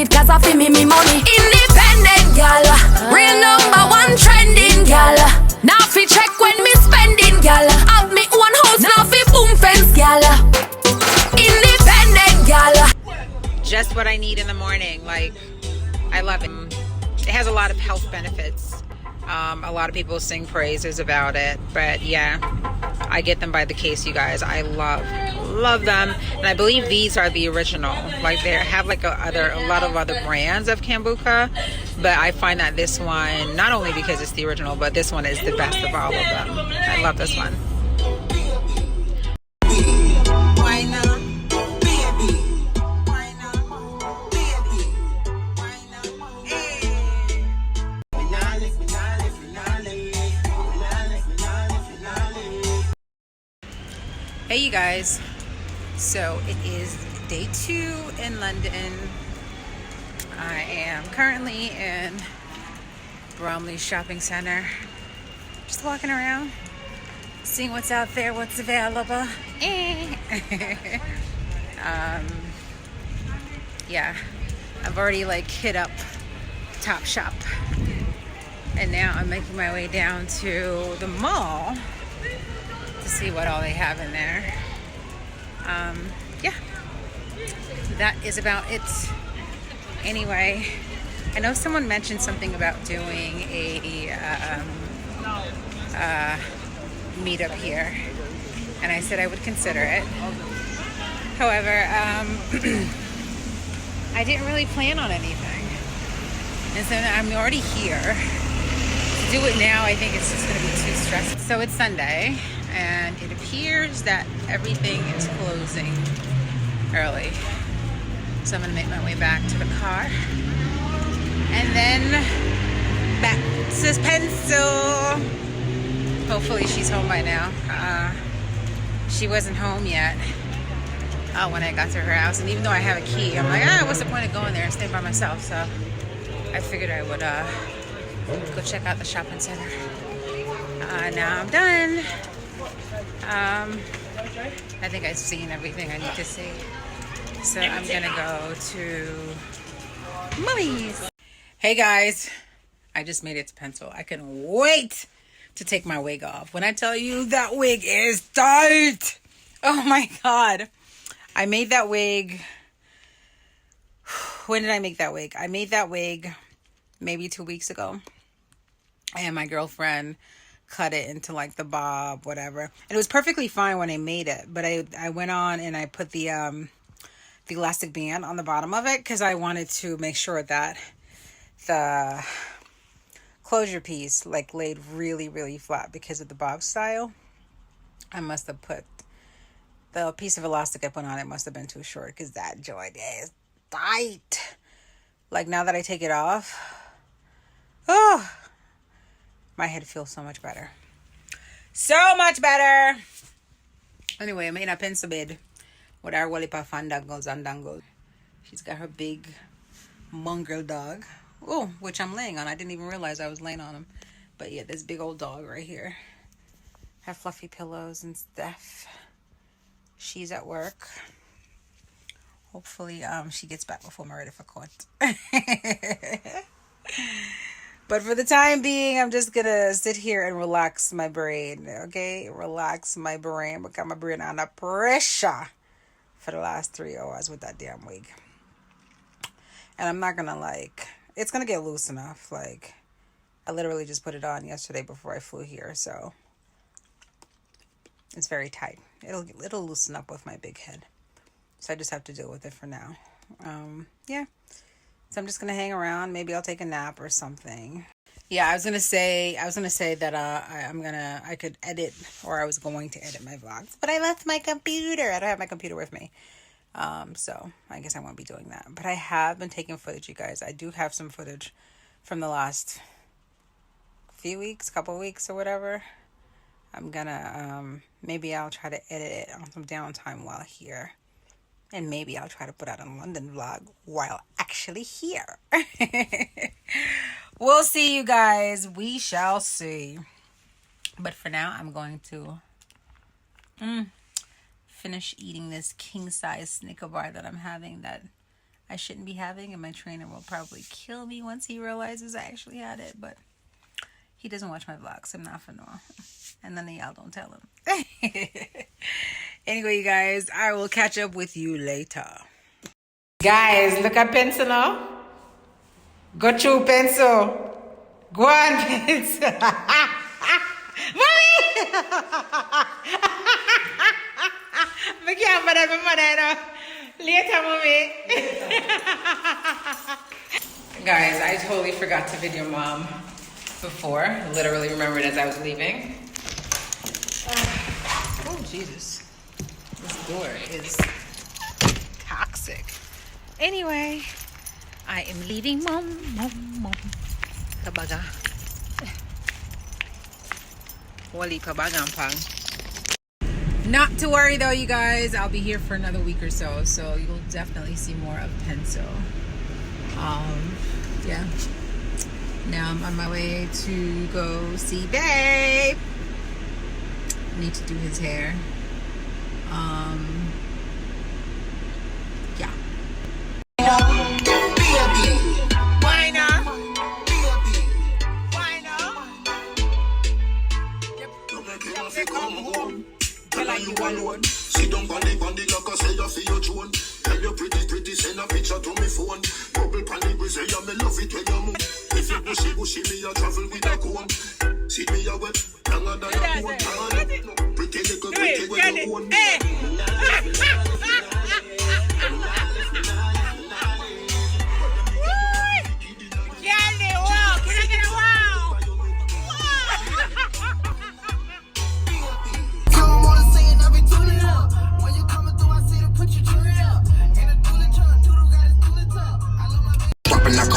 it cause I feel me money. Independent gal, real number one trending gal. Now fi check when me spending gal. Have me one house, now fi boom fence gal. Independent gal. Just what I need in the morning. Like, I love it. It has a lot of health benefits. A lot of people sing praises about it, but yeah, I get them by the case, you guys. I love them, and I believe these are the original. Like, they have like a lot of other brands of kombucha, but I find that this one, not only because it's the original, but this one is the best of all of them. I love this one. Why not? Hey you guys, so it is day 2 in London. I am currently in Bromley Shopping Center, just walking around, seeing what's out there, what's available. Yeah, I've already like hit up Top Shop, and now I'm making my way down to the mall to see what all they have in there. Yeah, that is about it. Anyway, I know someone mentioned something about doing a meetup here, and I said I would consider it. However, I didn't really plan on anything, and so I'm already here. To do it now, I think it's just going to be too stressful. So it's Sunday, and it appears that everything is closing early. So I'm gonna make my way back to the car, and then back to Pencil. Hopefully she's home by now. She wasn't home yet when I got to her house, and even though I have a key, I'm like, what's the point of going there and staying by myself? So I figured I would go check out the shopping center. Now I'm done. I think I've seen everything I need to see, so I'm gonna go to movies. Hey guys, I just made it to Pencil. I couldn't wait to take my wig off. When I tell you that wig is tight, oh my god. I made that wig. When did I make that wig? I made that wig maybe 2 weeks ago, and my girlfriend cut it into like the bob, whatever. And it was perfectly fine when I made it, but I went on and I put the elastic band on the bottom of it because I wanted to make sure that the closure piece like laid really, really flat because of the bob style. I must have put the piece of elastic I put on it must have been too short because that joint is tight. Like, now that I take it off, oh, my head feels so much better. So much better. Anyway, I made a pencil bed with our Wallipa fandangos and dangos. She's got her big mongrel dog. Oh, which I'm laying on. I didn't even realize I was laying on him. But yeah, this big old dog right here. Have fluffy pillows and stuff. She's at work. Hopefully she gets back before I'm ready for court. But for the time being, I'm just gonna sit here and relax my brain, okay? Relax my brain, because my brain under pressure for the last 3 hours with that damn wig. And I'm not gonna it's gonna get loose enough. Like, I literally just put it on yesterday before I flew here, so it's very tight. It'll loosen up with my big head. So I just have to deal with it for now. Yeah. So I'm just gonna hang around. Maybe I'll take a nap or something. Yeah, I was gonna say that I could edit, or I was going to edit my vlogs, but I left my computer. I don't have my computer with me. So I guess I won't be doing that. But I have been taking footage, you guys. I do have some footage from the last couple weeks or whatever. I'm gonna maybe I'll try to edit it on some downtime while here. And maybe I'll try to put out a London vlog while actually here. We'll see, you guys. We shall see. But for now, I'm going to finish eating this king-size Snicker bar that I'm having that I shouldn't be having, and my trainer will probably kill me once he realizes I actually had it, but he doesn't watch my vlogs, so I'm not for no. And then y'all don't tell him. Anyway, you guys, I will catch up with you later. Guys, look at pencil now. Go through pencil. Go on, pencil. Mommy! I can't bother my mother now. Later, mommy. Guys, I totally forgot to video mom before. Literally remembered as I was leaving. Oh, Jesus. This door is toxic. Anyway, I am leaving mom. Kabaga. Wali kabagang pang. Not to worry though, you guys. I'll be here for another week or so, so you'll definitely see more of Pencil. Yeah. Now I'm on my way to go see Babe. Need to do his hair. Yeah. Why not? Why not? Sit down on the like I say I feel your tone. Tell you pretty, send a picture to me phone. Bubble panic, we say I me love it when you move. If you bushy, me a travel with a comb. See me a wet, younger than a bone. Pretty little pretty when you own.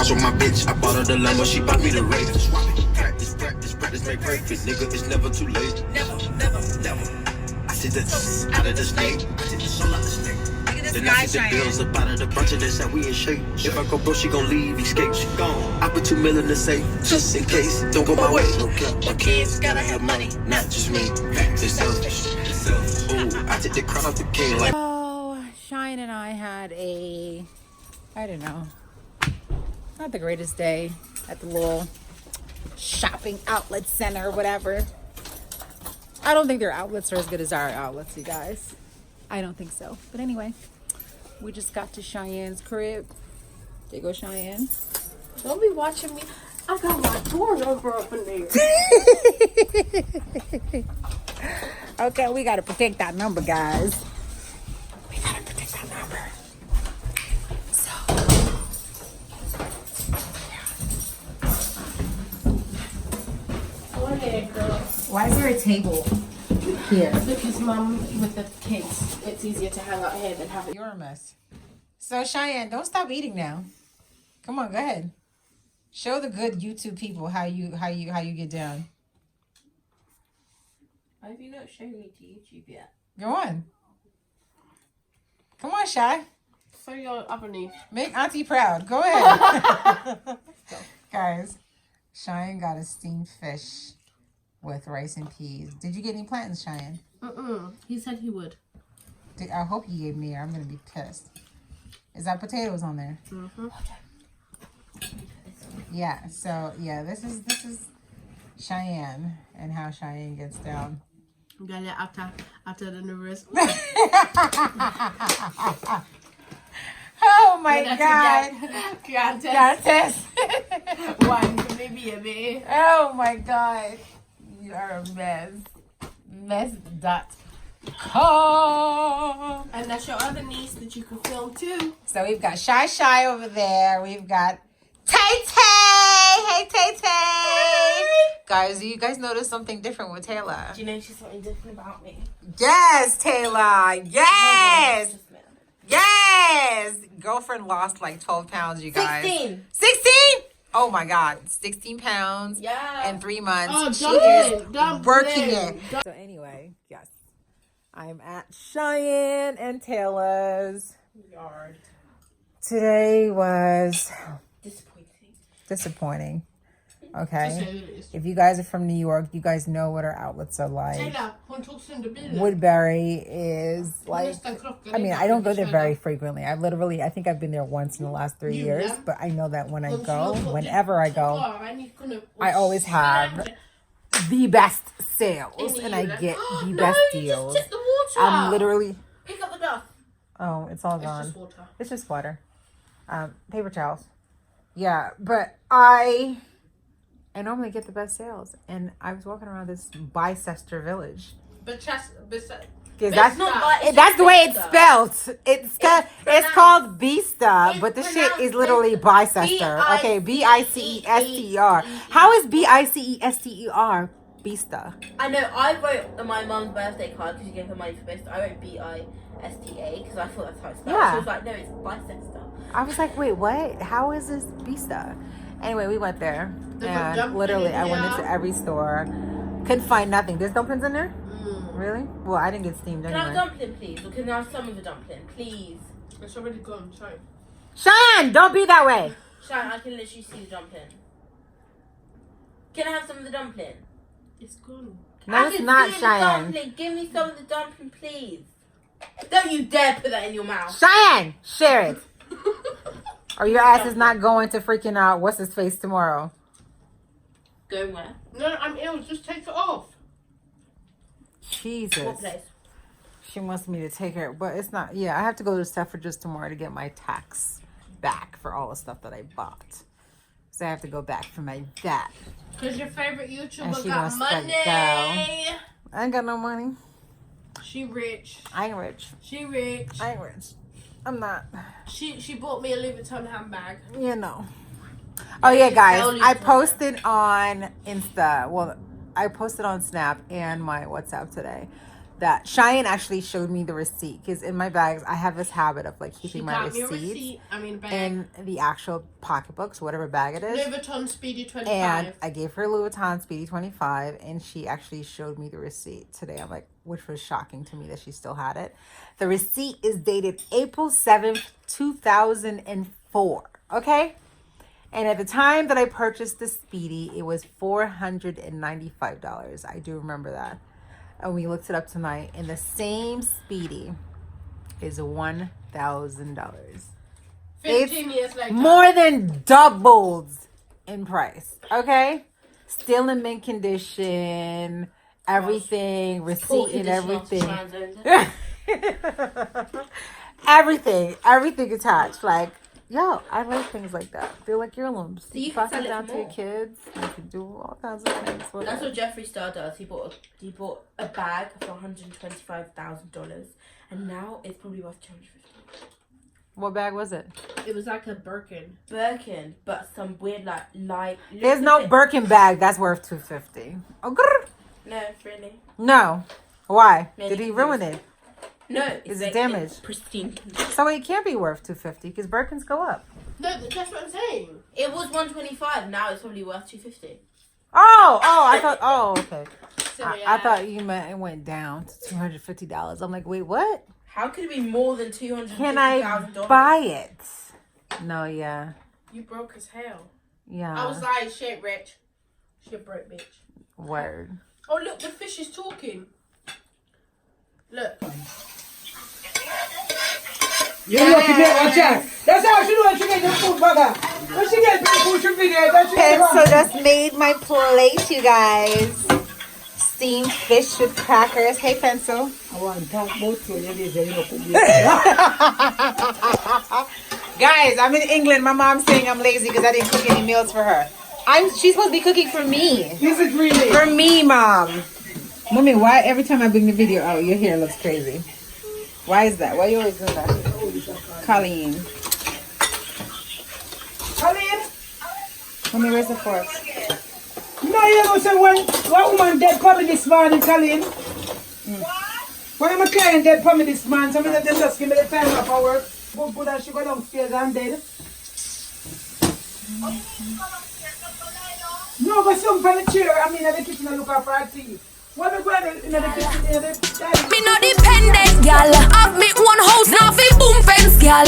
On my bitch, I bought her the Lambo, she bought me the Ravens. Practice, make perfect, nigga, it's never too late. Never. I see the out of the snake, I see the soul out the snake. Then I see the bills up out of the bunch of this, how we in shape. If I go bro, she gon' leave, escape, she gone. I put $2 million in the safe, just in case, don't go my way. No cap, my kids gotta have money, not just me. They selfish. Ooh, I take the crown off the king like. Oh, Shine and I had I don't know. Not the greatest day at the little shopping outlet center or whatever. I don't think their outlets are as good as our outlets, you guys. I don't think so. But anyway, we just got to Cheyenne's crib. There go Cheyenne. Don't be watching me. I got my door number up in there. Okay, we gotta protect that number, guys. We gotta protect that number. Girl. Why is there a table here? Because mom with the kids, it's easier to hang out here than have it. You're a mess. So Cheyenne, don't stop eating now. Come on, go ahead. Show the good YouTube people how you get down. Why have you not shown me to YouTube yet? Go on. Come on, Shy. So your other knee. Make Auntie proud. Go ahead. Go. Guys, Cheyenne got a steamed fish with rice and peas. Did you get any plantains, Cheyenne? He said he would. I hope he gave me. Or I'm gonna be pissed. Is that potatoes on there? Yeah. So yeah, this is Cheyenne and how Cheyenne gets down. Gale after the numbers. Oh my God! Gratis. One, maybe a bit. Oh my God! You are a mess. Mess.com. And that's your other niece that you can film too. So we've got Shy over there. We've got Tay Tay. Hey Tay Tay. Guys, do you guys notice something different with Taylor? Do you know she's something different about me? Yes, Taylor. Yes. Yes. Girlfriend lost like 12 pounds, you guys. 16. 16? Oh my God. 16 pounds Yeah. in 3 months. Oh, she is working it. Dumpling. So anyway, yes. I'm at Cheyenne and Taylor's Yard. Today was Disappointing. disappointing. Okay? If you guys are from New York, you guys know what our outlets are like. Woodbury is like, I mean, I don't go there very frequently. I think I've been there once in the last 3 years, but I know that when I go, whenever I go, I always have the best sales and I get the best deals. I'm literally... Pick up the dust. Oh, it's all gone. It's just water. It's just water. Paper towels. Yeah, but I normally get the best sales. And I was walking around this Bicester village. That's the way it's spelled. It's called Bista, but the shit is literally Bicester. Okay, Bicester. How is Bicester? Bista. I know. I wrote on my mum's birthday card because she gave her money for Bista. I wrote Bista because I thought that's how it's spelled. Yeah. She was like, no, it's Bicester. I was like, wait, what? How is this Bista? Anyway, we went there. And literally, I went into every store. Couldn't find nothing. There's dumplings in there? Really? Well, I didn't get steamed anyway. Can I have dumpling, please? Or can I have some of the dumpling, please? It's already gone, sorry. Cheyenne, don't be that way. Cheyenne, I can literally see the dumpling. Can I have some of the dumpling? It's gone. No, it's not, Cheyenne. Give me some of the dumpling, please. Don't you dare put that in your mouth. Cheyenne, share it. Or your ass is not going to freaking out. What's his face tomorrow? Going where? No, I'm ill. Just take it off. Jesus. What place? She wants me to take her, but it's not. Yeah, I have to go to Selfridges tomorrow to get my tax back for all the stuff that I bought. So I have to go back for my VAT. Because your favorite And YouTuber she got wants to money. go. I ain't got no money. She rich. I ain't rich. She rich. I ain't rich. I'm not. She bought me a Louis Vuitton handbag. You know. Oh yeah, guys. I posted on Insta. Well, I posted on Snap and my WhatsApp today that Cheyenne actually showed me the receipt because in my bags I have this habit of like keeping my receipts in the actual pocketbooks, whatever bag it is. Louis Vuitton Speedy 25. And I gave her Louis Vuitton Speedy 25 and she actually showed me the receipt today. I'm like, which was shocking to me that she still had it. The receipt is dated April 7th, 2004. Okay? And at the time that I purchased the Speedy, it was $495. I do remember that. And we looked it up tonight, and the same Speedy is $1,000. 15 years later. More than doubled in price. Okay? Still in mint condition, everything, receipt and everything. Everything attached. Like, yo, I like things like that. They're like heirlooms. So you pass can it sell down it to your kids. You can do all kinds of things. That's what Jeffree Star does. He bought a bag for $125,000, and now it's probably worth $250. What bag was it? It was like a Birkin, but some weird like. There's no Birkin bag that's worth $250. Oh, grrr. No, really. No. Why? Maybe Did he ruin it? No, Is it damaged? Pristine condition. So it can't be worth $250 because Birkins go up. No, that's what I'm saying. It was $125. Now it's probably worth $250. I thought. Oh, okay. So, I thought you meant it went down to $250. I'm like, wait, what? How could it be more than $250,000? Can I buy it? No, yeah. You broke as hell. Yeah. I was like, shit, rich. Shit, broke, bitch. Word. Oh, look, the fish is talking. Look. You lucky bitch, watch out. That's how she do it. She get the food burger. When she gets the food, she be there. So just made my plate, you guys. Steamed fish with crackers. Hey, Pencil. I want to talk about you. Guys, I'm in England. My mom's saying I'm lazy because I didn't cook any meals for her. She's supposed to be cooking for me. Is it really? For me, Mom. Mommy, why every time I bring the video out, your hair looks crazy? Why is that? Why you always doing that? Colleen. Mommy, where's the fork? No, you know, say one woman dead for me this morning, Colleen. One of my clients dead for me this morning, so I mean, they just give me the time off for work. Good and she go downstairs and dead. No, but some for the chair, I mean, the kitchen and look up for her tea. What we going in the kitchen? Me no dependent, gal. Have me one house, now fi boom fence, gal.